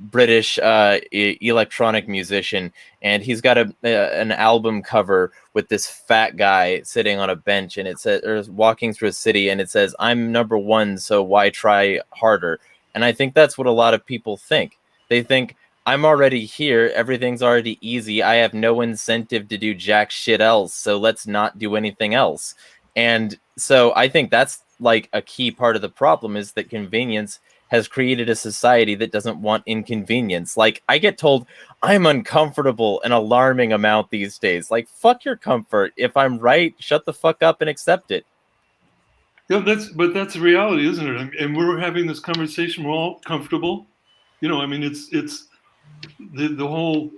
British electronic musician, and he's got an album cover with this fat guy sitting on a bench, and it says, or walking through a city, and it says, "I'm number one, so why try harder?" And I think that's what a lot of people think. They think, I'm already here, everything's already easy, I have no incentive to do jack shit else, so let's not do anything else. And so I think that's like a key part of the problem, is that convenience has created a society that doesn't want inconvenience. Like, I get told I'm uncomfortable an alarming amount these days. Like, fuck your comfort. If I'm right, shut the fuck up and accept it. Yeah, that's the reality, isn't it? And we're having this conversation. We're all comfortable. You know, I mean, it's the whole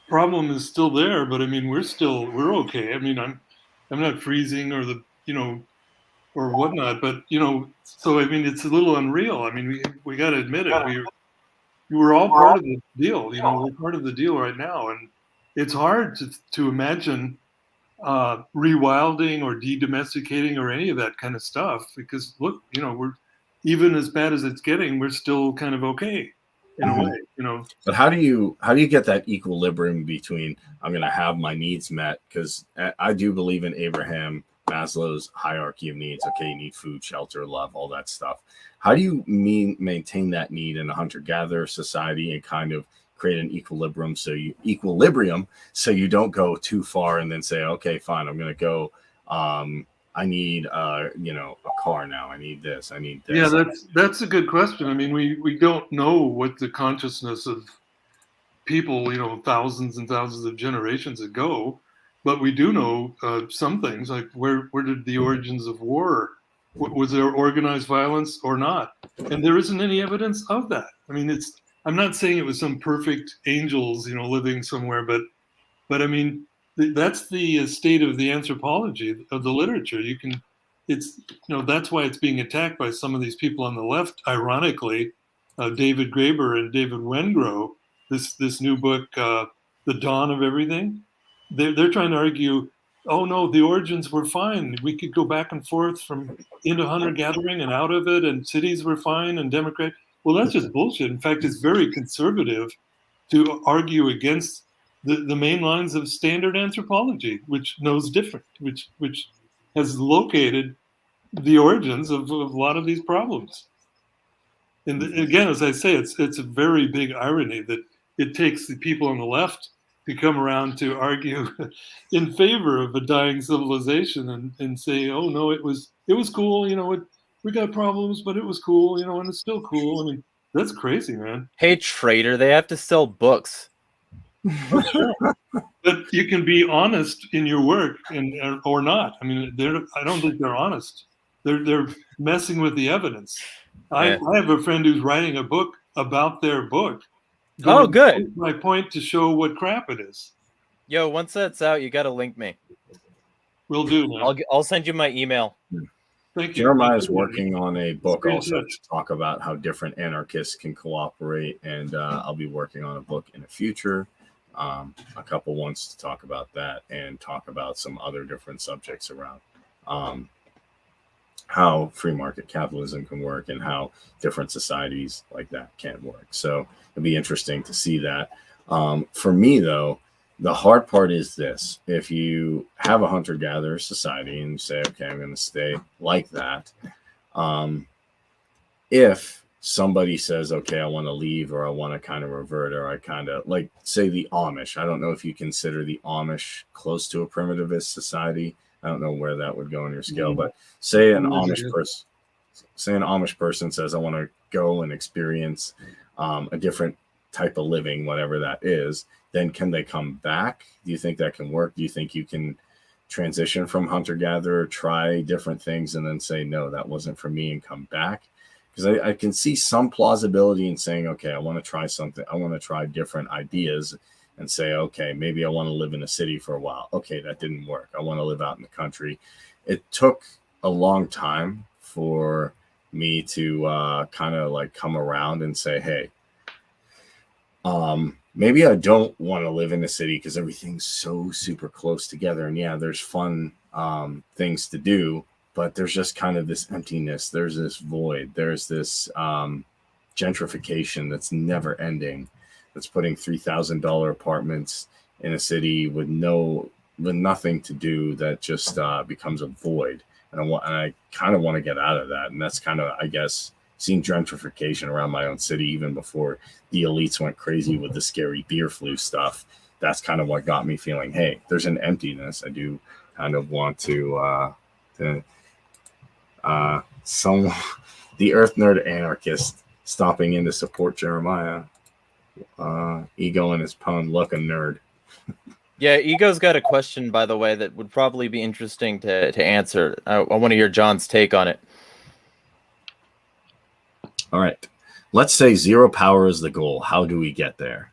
problem is still there, but I mean, we're okay. I mean, I'm not freezing or or whatnot, but so I mean, it's a little unreal. I mean, we got to admit it. We're all part of the deal. We're part of the deal right now, and it's hard to imagine rewilding or de-domesticating or any of that kind of stuff, because look, we're, even as bad as it's getting, we're still kind of okay in a way. But how do you get that equilibrium between, I'm going to have my needs met, because I do believe in Abraham Maslow's hierarchy of needs. Okay, you need food, shelter, love, all that stuff. How do you maintain that need in a hunter-gatherer society and kind of create an equilibrium so you don't go too far and then say, okay, fine, I'm going to go, I need a car now, I need this, I need this. Yeah, that's a good question. I mean, we don't know what the consciousness of people, thousands and thousands of generations ago, but we do know some things, like where did the origins of war, was there organized violence or not? And there isn't any evidence of that. I mean, I'm not saying it was some perfect angels, living somewhere, but I mean, that's the state of the anthropology of the literature. That's why it's being attacked by some of these people on the left. Ironically, David Graeber and David Wengrow, this new book, The Dawn of Everything, they're trying to argue, oh no, the origins were fine. We could go back and forth from into hunter-gathering and out of it, and cities were fine and democratic. Well, that's just bullshit. In fact, it's very conservative to argue against the main lines of standard anthropology, which knows different, which has located the origins of a lot of these problems. And again, as I say, it's a very big irony that it takes the people on the left to come around to argue in favor of a dying civilization and say, oh no, it was cool, we got problems, but it was cool, and it's still cool. I mean, that's crazy, man. Hey, traitor, they have to sell books. But you can be honest in your work or not. I mean, I don't think they're honest. They're messing with the evidence. I have a friend who's writing a book about their book. Oh, good. My point to show what crap it is. Yo, once that's out, you got to link me. Will do, man. I'll send you my email. Thank you. Jeremiah is working on a book also to talk about how different anarchists can cooperate, and I'll be working on a book in the future, a couple ones to talk about that and talk about some other different subjects around how free market capitalism can work and how different societies like that can work. So it'll be interesting to see that. For me, though, the hard part is this: if you have a hunter-gatherer society and you say, okay, I'm going to stay like that, if somebody says, okay, I want to leave, or I want to kind of revert, or I kind of like, say, the Amish. I don't know if you consider the Amish close to a primitivist society. I don't know where that would go on your scale, but say an Amish person says, I want to go and experience a different type of living, whatever that is, then can they come back? Do you think that can work? Do you think you can transition from hunter-gatherer, try different things, and then say, no, that wasn't for me, and come back? Because I can see some plausibility in saying, okay, I want to try something. I want to try different ideas and say, okay, maybe I want to live in a city for a while. Okay, that didn't work. I want to live out in the country. It took a long time for me to kind of like come around and say, hey, maybe I don't want to live in a city because everything's so super close together. And yeah, there's fun things to do, but there's just kind of this emptiness. There's this void. There's this gentrification that's never ending, that's putting $3,000 apartments in a city with nothing to do, that just becomes a void. And I kind of want to get out of that. And that's kind of, I guess, seeing gentrification around my own city, even before the elites went crazy with the scary beer flu stuff. That's kind of what got me feeling, hey, there's an emptiness. I do kind of want to some the Earth Nerd Anarchist stopping in to support Jeremiah. Ego and his pun, look a nerd. Yeah, Ego's got a question, by the way, that would probably be interesting to answer. I want to hear John's take on it. All right. Let's say zero power is the goal. How do we get there?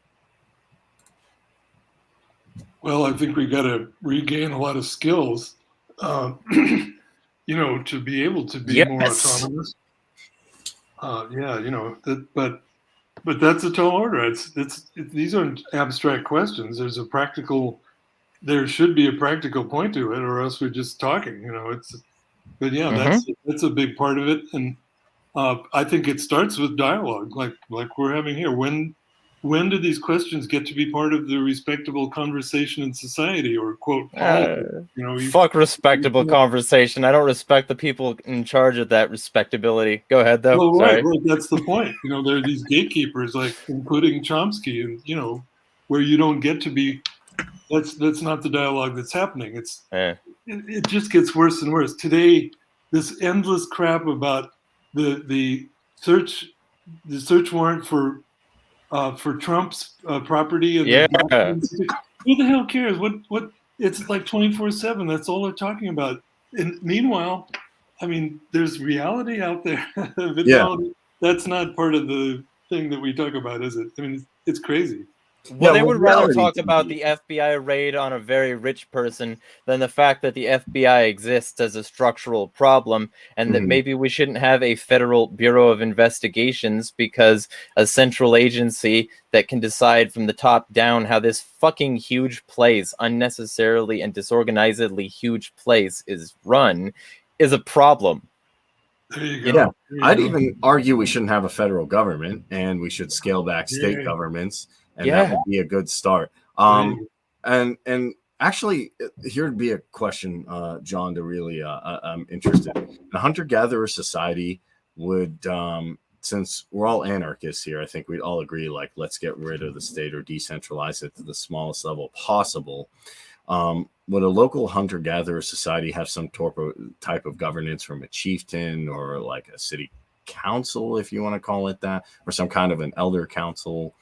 Well, I think we got to regain a lot of skills, to be able to be more autonomous. But that's a tall order. These aren't abstract questions. There should be a practical point to it, or else we're just talking. That's a big part of it. And I think it starts with dialogue, like we're having here. When do these questions get to be part of the respectable conversation in society, or quote politics? Fuck respectable conversation. I don't respect the people in charge of that respectability. Go ahead, though. Well, Sorry. right. That's the point. There are these gatekeepers, like including Chomsky, and where you don't get to be. That's not the dialogue that's happening. It just gets worse and worse. Today, this endless crap about the search warrant for Trump's property, and who the hell cares? What? It's like 24/7. That's all they're talking about. And meanwhile, I mean, there's reality out there. That's not part of the thing that we talk about, is it? I mean, it's crazy. Well, they would rather talk about the FBI raid on a very rich person than the fact that the FBI exists as a structural problem, and that maybe we shouldn't have a federal bureau of investigations, because a central agency that can decide from the top down how this fucking huge place, unnecessarily and disorganizedly huge place, is run is a problem. There you go. Yeah, I'd even argue we shouldn't have a federal government, and we should scale back state governments. And that would be a good start. And actually, here'd be a question, John, to really, I'm interested. The hunter-gatherer society would, since we're all anarchists here, I think we'd all agree, like, let's get rid of the state or decentralize it to the smallest level possible. Would a local hunter-gatherer society have some type of governance from a chieftain, or like a city council, if you want to call it that, or some kind of an elder council?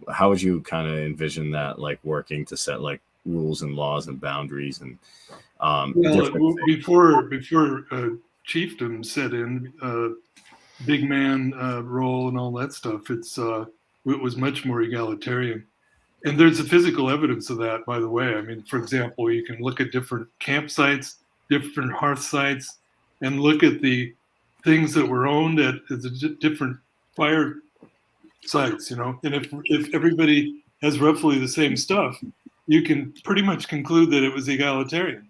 How would you kind of envision that, like, working to set like rules and laws and boundaries and before chiefdom set in, big man role and all that stuff, it was much more egalitarian. And there's a physical evidence of that, by the way. I mean, for example, you can look at different campsites, different hearth sites, and look at the things that were owned at the different fire sites, and if everybody has roughly the same stuff, you can pretty much conclude that it was egalitarian.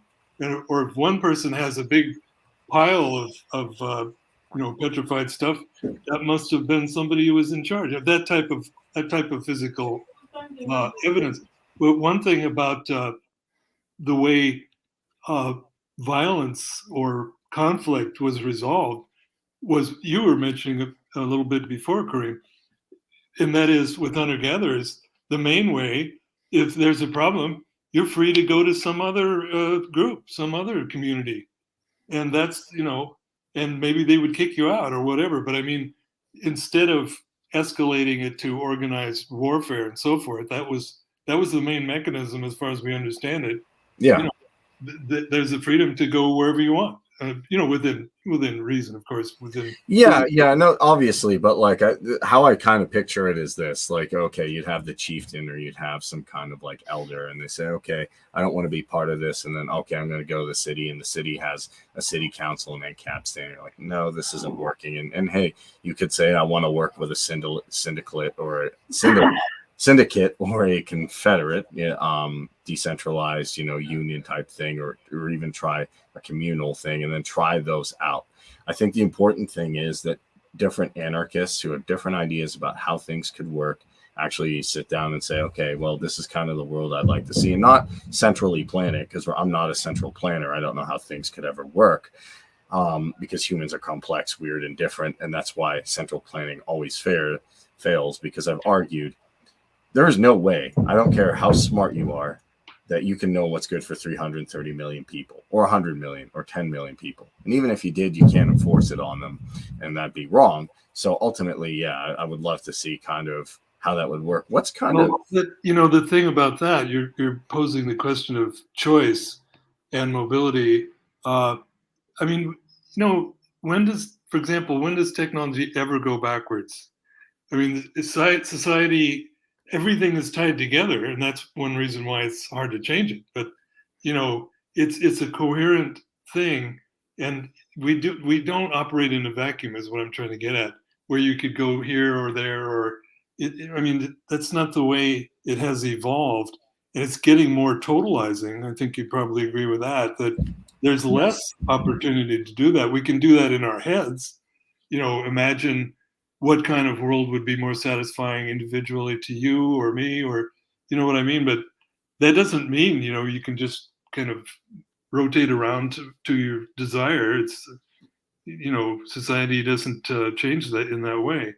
Or if one person has a big pile of petrified stuff, that must have been somebody who was in charge of that type of physical evidence. But one thing about the way violence or conflict was resolved was, you were mentioning a little bit before, Kareem. And that is, with hunter-gatherers, the main way, if there's a problem, you're free to go to some other group, some other community. And that's, and maybe they would kick you out or whatever. But I mean, instead of escalating it to organized warfare and so forth, that was the main mechanism, as far as we understand it. Yeah. There's a freedom to go wherever you want. Within reason, of course. No, obviously, but like how I kind of picture it is this: like, okay, you'd have the chieftain, or you'd have some kind of like elder, and they say, okay, I don't want to be part of this, and then okay, I'm going to go to the city, and the city has a city council and then capstan. You're like, no, this isn't working, and hey, you could say I want to work with a syndicate or a confederate, decentralized, union type thing, or even try a communal thing, and then try those out. I think the important thing is that different anarchists who have different ideas about how things could work actually sit down and say, okay, well, this is kind of the world I'd like to see, and not centrally plan it, because I'm not a central planner. I don't know how things could ever work, because humans are complex, weird, and different, and that's why central planning always fails, because I've argued there is no way, I don't care how smart you are, that you can know what's good for 330 million people or 100 million or 10 million people. And even if you did, you can't enforce it on them, and that'd be wrong. So ultimately, yeah, I would love to see kind of how that would work. What's kind of... The thing about that, you're posing the question of choice and mobility. I mean, when does technology ever go backwards? I mean, society, everything is tied together, and that's one reason why it's hard to change it. But it's a coherent thing, and we don't operate in a vacuum, is what I'm trying to get at, where you could go here or there, or that's not the way it has evolved, and it's getting more totalizing. I think you probably agree with that there's less opportunity to do that. We can do that in our heads. Imagine what kind of world would be more satisfying individually to you or me, or you know what I mean? But that doesn't mean, you can just kind of rotate around to your desire. It's, society doesn't change that in that way.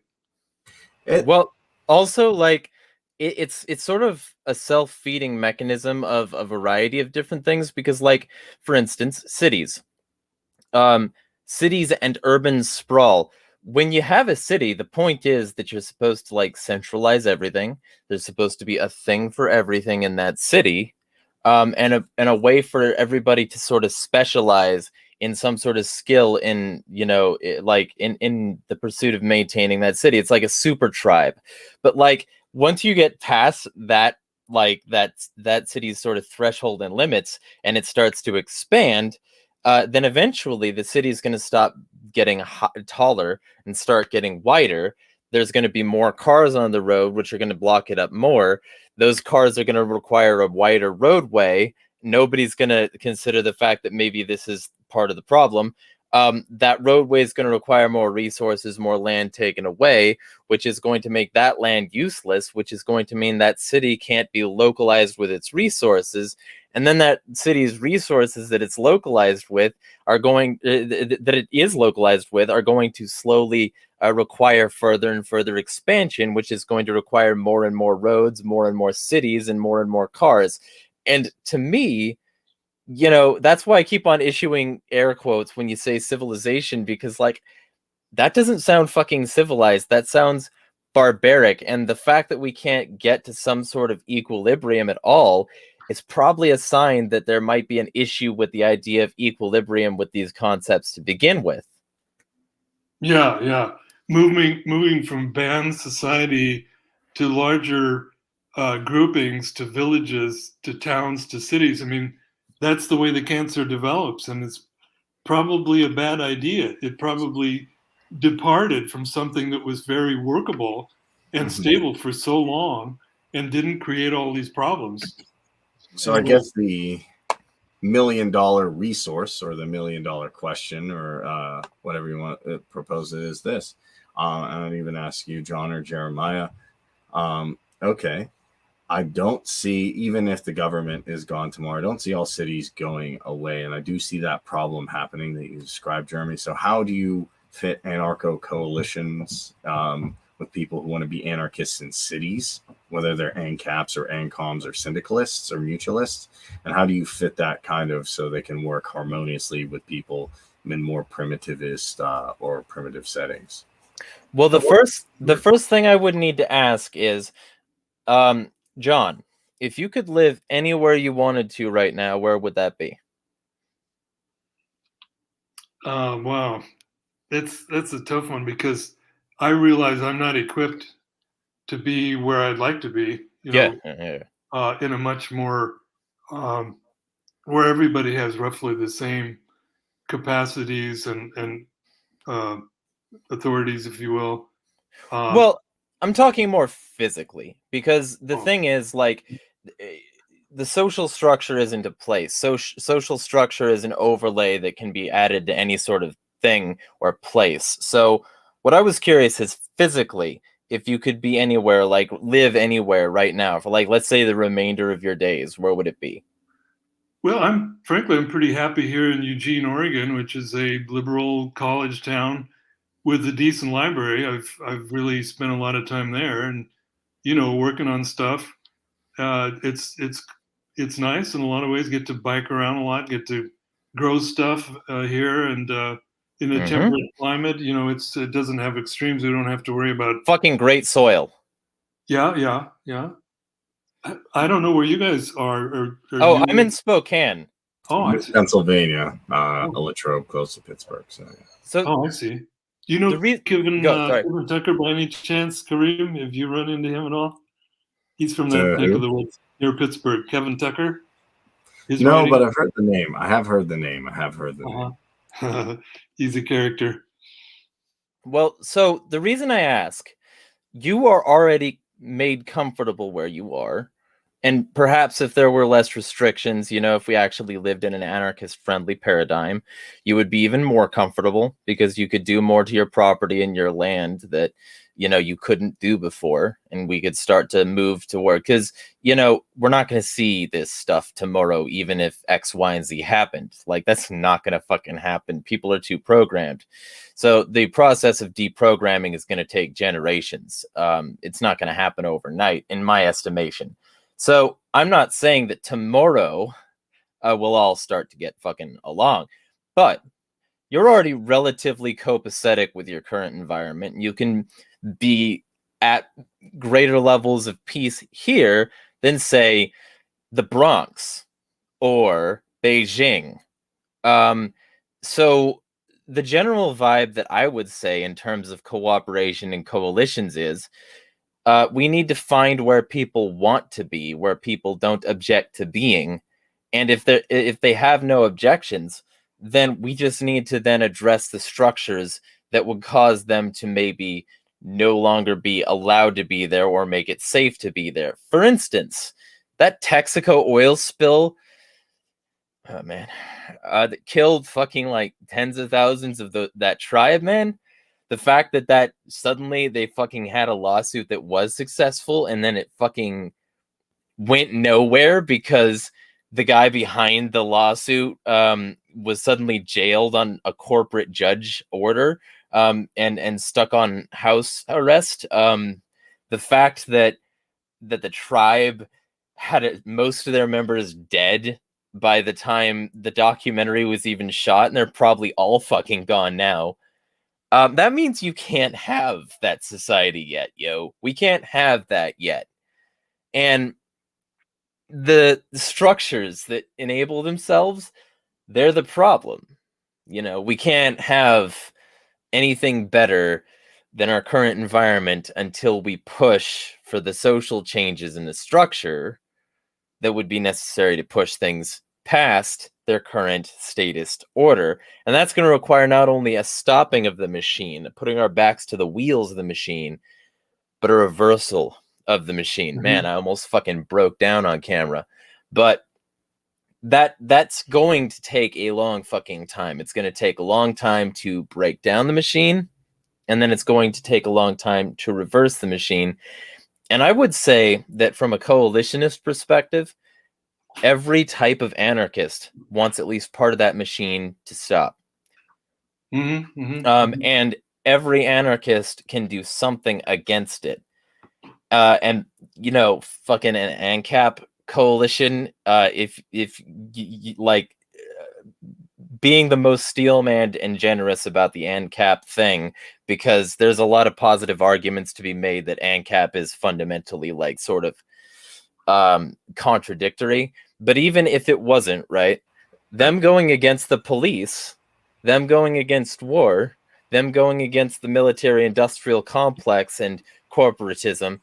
Well, also, like, it's sort of a self-feeding mechanism of a variety of different things, because, like, for instance, cities and urban sprawl. When you have a city, the point is that you're supposed to, like, centralize everything. There's supposed to be a thing for everything in that city, and a way for everybody to sort of specialize in some sort of skill in, like in the pursuit of maintaining that city. It's like a super tribe. But, like, once you get past that, like that city's sort of threshold and limits, and it starts to expand, then eventually the city is going to stop getting taller and start getting wider. There's going to be more cars on the road, which are going to block it up more. Those cars are going to require a wider roadway. Nobody's going to consider the fact that maybe this is part of the problem. That roadway is going to require more resources, more land taken away, which is going to make that land useless, which is going to mean that city can't be localized with its resources. And then that city's resources that it's localized with are going to slowly require further and further expansion, which is going to require more and more roads, more and more cities, and more cars. And to me, that's why I keep on issuing air quotes when you say civilization, because, like, that doesn't sound fucking civilized. That sounds barbaric. And the fact that we can't get to some sort of equilibrium at all is probably a sign that there might be an issue with the idea of equilibrium with these concepts to begin with. Yeah. Moving from band society to larger groupings, to villages, to towns, to cities. I mean, that's the way the cancer develops, and it's probably a bad idea. It probably departed from something that was very workable and stable for so long, and didn't create all these problems. So I guess the $1 million resource, or the $1 million question, or whatever you want to propose it, is this. I don't even ask you, John or Jeremiah. Okay. I don't see, even if the government is gone tomorrow, I don't see all cities going away. And I do see that problem happening that you described, Jeremy. So how do you fit anarcho coalitions with people who want to be anarchists in cities, whether they're ANCAPs or ANCOMs or syndicalists or mutualists? And how do you fit that kind of so they can work harmoniously with people in more primitivist or primitive settings? Well, the first thing I would need to ask is, John, if you could live anywhere you wanted to right now, where would that be? Wow, that's a tough one, because I realize I'm not equipped to be where I'd like to be. In a much more where everybody has roughly the same capacities and authorities, if you will. Well, I'm talking more physically, because the thing is, like, the social structure isn't a place. Social structure is an overlay that can be added to any sort of thing or place. So What I was curious is physically, if you could be anywhere, like live anywhere right now for like, let's say the remainder of your days, where would it be? Well, I'm pretty happy here in Eugene, Oregon, which is a liberal college town with a decent library. I've really spent a lot of time there, and working on stuff. It's nice in a lot of ways. Get to bike around a lot. Get to grow stuff here, and in a Mm-hmm. temperate climate, it doesn't have extremes. We don't have to worry about. Fucking great soil. Yeah. I don't know where you guys are. Or Oh, you I'm in Spokane. Oh, I see. Pennsylvania, Oh. a Latrobe close to Pittsburgh. So, yeah. So Oh, I see. Do you know Kevin Tucker by any chance, Kareem? Have you run into him at all? He's from that neck of the woods near Pittsburgh. Kevin Tucker? No, but I've heard the name. I have heard the name. name. He's a character. Well, so the reason I ask, you are already made comfortable where you are. And perhaps if there were less restrictions, if we actually lived in an anarchist-friendly paradigm, you would be even more comfortable because you could do more to your property and your land that, you couldn't do before. And we could start to move to work because, we're not going to see this stuff tomorrow, even if X, Y, and Z happened. Like, that's not going to fucking happen. People are too programmed. So the process of deprogramming is going to take generations. It's not going to happen overnight, in my estimation. So I'm not saying that tomorrow we'll all start to get fucking along, but you're already relatively copacetic with your current environment. You can be at greater levels of peace here than, say, the Bronx or Beijing. So the general vibe that I would say in terms of cooperation and coalitions is we need to find where people want to be, where people don't object to being. And if they have no objections, then we just need to then address the structures that would cause them to maybe no longer be allowed to be there or make it safe to be there. For instance, that Texaco oil spill, oh man, that killed fucking like tens of thousands of that tribe, man. The fact that suddenly they fucking had a lawsuit that was successful and then it fucking went nowhere because the guy behind the lawsuit was suddenly jailed on a corporate judge order and stuck on house arrest. The fact that the tribe had most of their members dead by the time the documentary was even shot, and they're probably all fucking gone now. That means you can't have that society yet, yo. We can't have that yet. And the structures that enable themselves, they're the problem. We can't have anything better than our current environment until we push for the social changes in the structure that would be necessary to push things past their current statist order. And that's going to require not only a stopping of the machine, putting our backs to the wheels of the machine, but a reversal of the machine. Mm-hmm. Man, I almost fucking broke down on camera. But that's going to take a long fucking time. It's going to take a long time to break down the machine, and then it's going to take a long time to reverse the machine. And I would say that from a coalitionist perspective, every type of anarchist wants at least part of that machine to stop. And every anarchist can do something against it. And fucking an ANCAP coalition, if like being the most steel-manned and generous about the ANCAP thing, because there's a lot of positive arguments to be made that ANCAP is fundamentally like sort of contradictory. But even if it wasn't, right, them going against the police, them going against war, them going against the military-industrial complex and corporatism,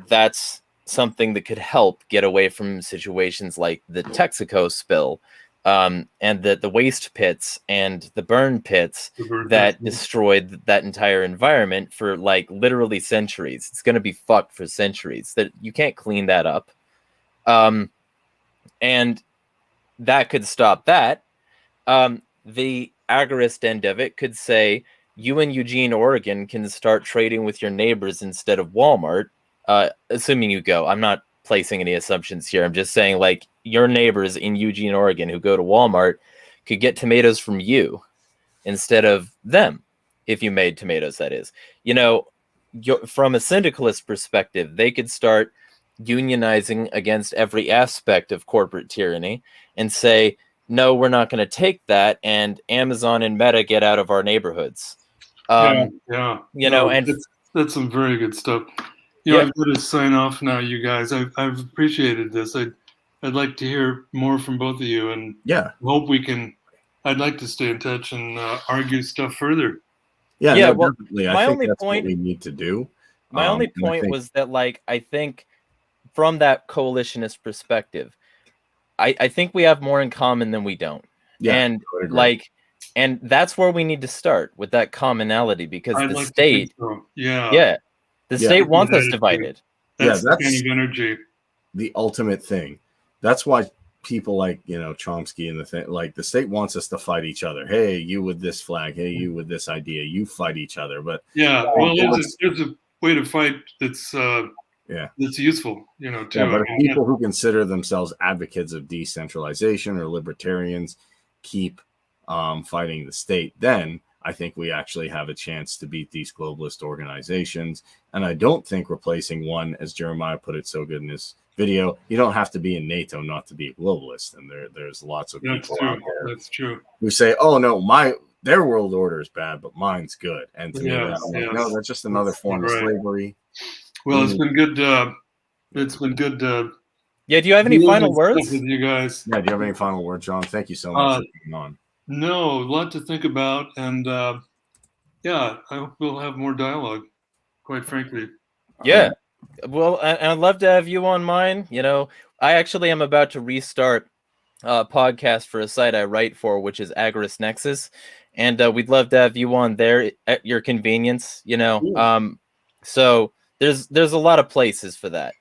that's something that could help get away from situations like the Texaco spill, and the waste pits and the burn pits that destroyed that entire environment for like literally centuries. It's going to be fucked for centuries. That you can't clean that up. And that could stop that. The agorist end of it could say you in Eugene, Oregon can start trading with your neighbors instead of Walmart, assuming you go. I'm not placing any assumptions here. I'm just saying, like, your neighbors in Eugene, Oregon who go to Walmart could get tomatoes from you instead of them, if you made tomatoes, that is. You know, from a syndicalist perspective, they could start unionizing against every aspect of corporate tyranny and say, no, we're not going to take that, and Amazon and Meta get out of our neighborhoods. Yeah. You know, and that's some very good stuff. I've got to sign off now, you guys. I've appreciated this. I'd like to hear more from both of you, and hope we can. I'd like to stay in touch and argue stuff further. Yeah, well, definitely. I think that's what we need to do. My only point was that, like, I think from that coalitionist perspective, I think we have more in common than we don't. Yeah, and like, and that's where we need to start, with that commonality, because the state, the state wants us divided. That's the kind of energy. The ultimate thing. That's why people like, Chomsky and the thing, like, the state wants us to fight each other. Hey, you with this flag. Hey, you with this idea. You fight each other. But well, there's a way to fight that's that's useful, too. But if people who consider themselves advocates of decentralization or libertarians keep fighting the state, then I think we actually have a chance to beat these globalist organizations. And I don't think replacing one, as Jeremiah put it so good in his video, you don't have to be in NATO not to be a globalist. And there's lots of people out there who say, oh no, their world order is bad, but mine's good. And to me, no, that's just another form of slavery. Well, it's been good. It's been good. Do you have any final words with you guys? Yeah, do you have any final words, John? Thank you so much for being on. No, a lot to think about, and I hope we'll have more dialogue, quite frankly. Yeah. Well, I'd love to have you on mine. I actually am about to restart a podcast for a site I write for, which is Agorist Nexus, and we'd love to have you on there at your convenience. So there's a lot of places for that.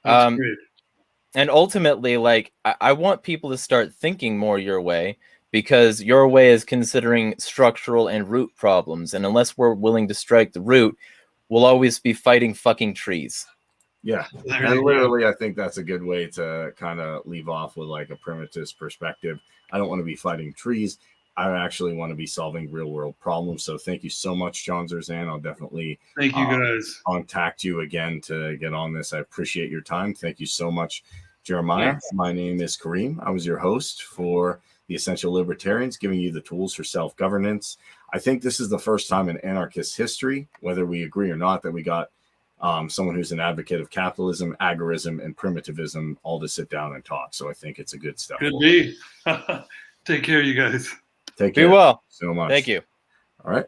That's great. And ultimately, like, I want people to start thinking more your way, because your way is considering structural and root problems, and unless we're willing to strike the root, we'll always be fighting fucking trees. Yeah, and literally, I think that's a good way to kind of leave off with, like, a primitivist perspective. I don't want to be fighting trees. I actually want to be solving real world problems. So thank you so much, John Zerzhan. I'll definitely thank you guys. Contact you again to get on this. I appreciate your time. Thank you so much, Jeremiah. Thanks. My name is Kareem. I was your host for the Essential Libertarians, giving you the tools for self-governance. I think this is the first time in anarchist history, whether we agree or not, that we got someone who's an advocate of capitalism, agorism, and primitivism all to sit down and talk. So I think it's a good step. Could be. Take care, you guys. Take care. Be well. So much. Thank you. All right.